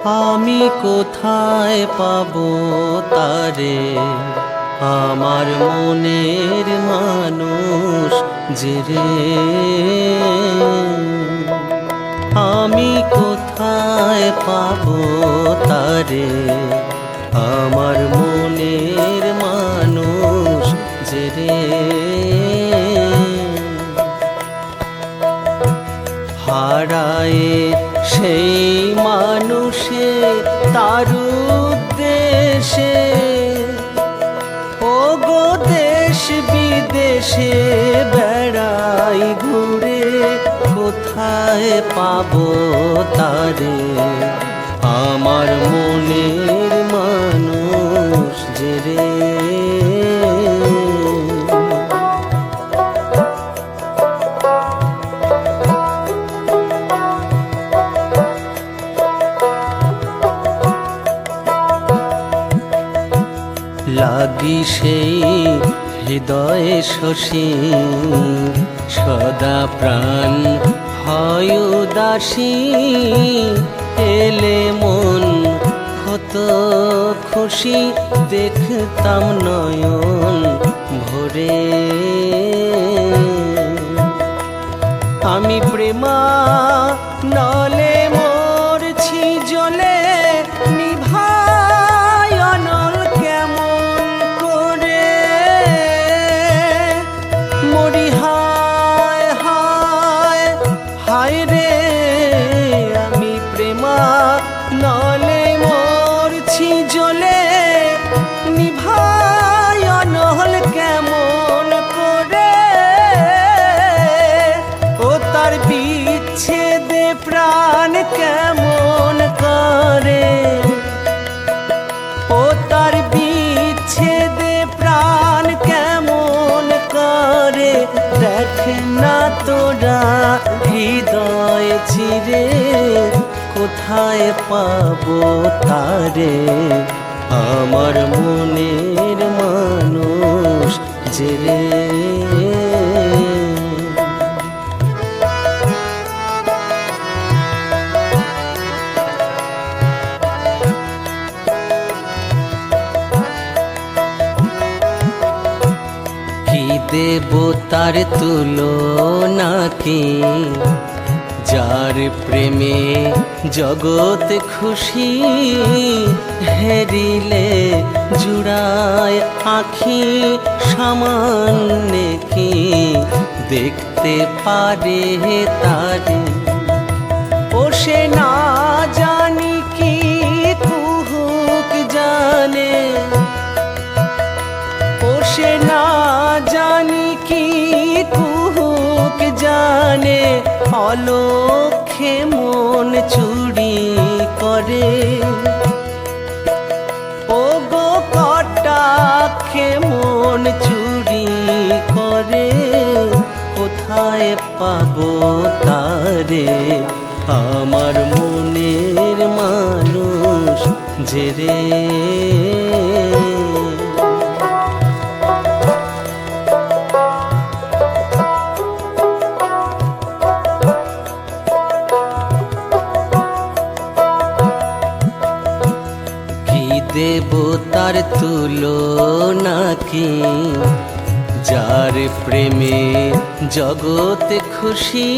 আমি কোথায় পাবো তারে, আমার মনের মানুষ যে রে। আমি কোথায় পাবো তারে, আমার মনের মানুষ যে রে। হারায় সেই মানুষে তার উদ্দেশে, ও গো দেশ বিদেশে বেড়াই ঘুরে, কোথায় পাবো তারে, আমার মনের মানুষ যে রে। লাগি সেই হৃদয়ে শশী, সদা প্রাণ হয় উদাসী, এলে মন হতো খুশি, দেখতাম নয়ন ভরে। আমি প্রেমা নলে মরছি জ্বলে, নিভাই অনল কেমন করে, মরি হায় হায় হায় রে। আমি প্রেমা নলে মরছি জ্বলে, নিভাই অনল কেমন করে, ও তার বিচ্ছেদে প্রাণ কেমন করে, ও তার বিচ্ছেদে প্রাণ কেমন করে। দেখ না তোরা হৃদয় চিরে, কোথায় পাবো তারে, আমার মনের মানুষ যে রে। দেবতার তুলনা কি, যার প্রেমে জগৎ খুশি, হেরিলে জুড়ায় আখি, সামান্য কি দেখতে পারে তারে। ও সে না জানি কি কুহুক জানে, ও সে না জানি কি কুহুক জানে, অলক্ষে মন চুরি করে, ও গো কটাক্ষে মন চুরি করে। কোথায় পাবো তারে, আমার মনের মানুষ যে রে। দেবতার তুলনা কি, যার প্রেমে জগৎ খুশি,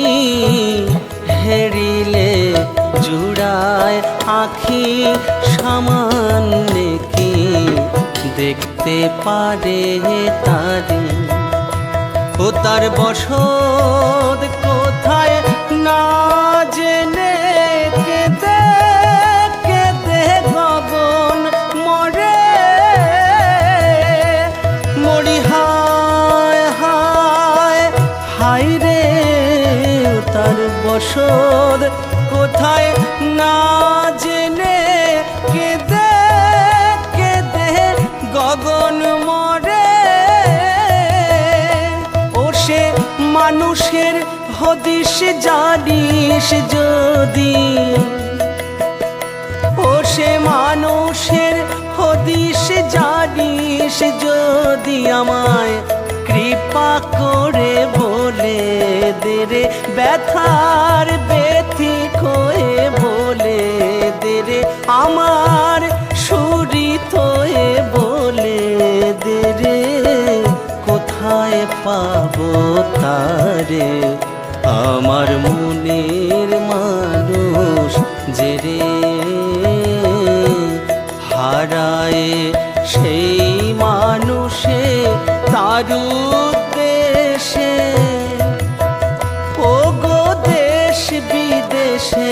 হেরিলে জুড়ায় আখি, সামান্য কি দেখতে পারে তারে। ও তার বসত কোথায় না জেনে, কেঁদে কেঁদে গগন মরে, মরি হায় হায় হায় রে। তার বসত কোথায় না জেনে, কেঁদে কেঁদে গগন মরে, ও সে মানুষের হদিস জানিস যদি, ও সে মানুষের হদিস জানিস যদি, আমায় কৃপা করে বলে দে রে, ব্যথার ব্যথিক হয়ে বলে দে রে আমার সুরিত এ বলে দে রে কোথায় পাবো তারে আমার মনের মানুষ যে রে হারায় সেই মানুষে তার উদ্দেশে ও গো দেশ বিদেশে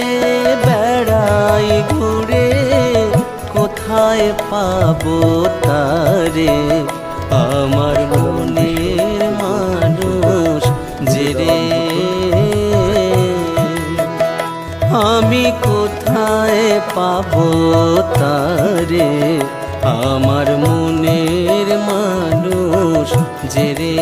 বেড়াই ঘুরে কোথায় পাবো তারে আমার মনের মানুষ যে রে আমি কোথায় পাবো তারে আমার মনের মানুষ যে রে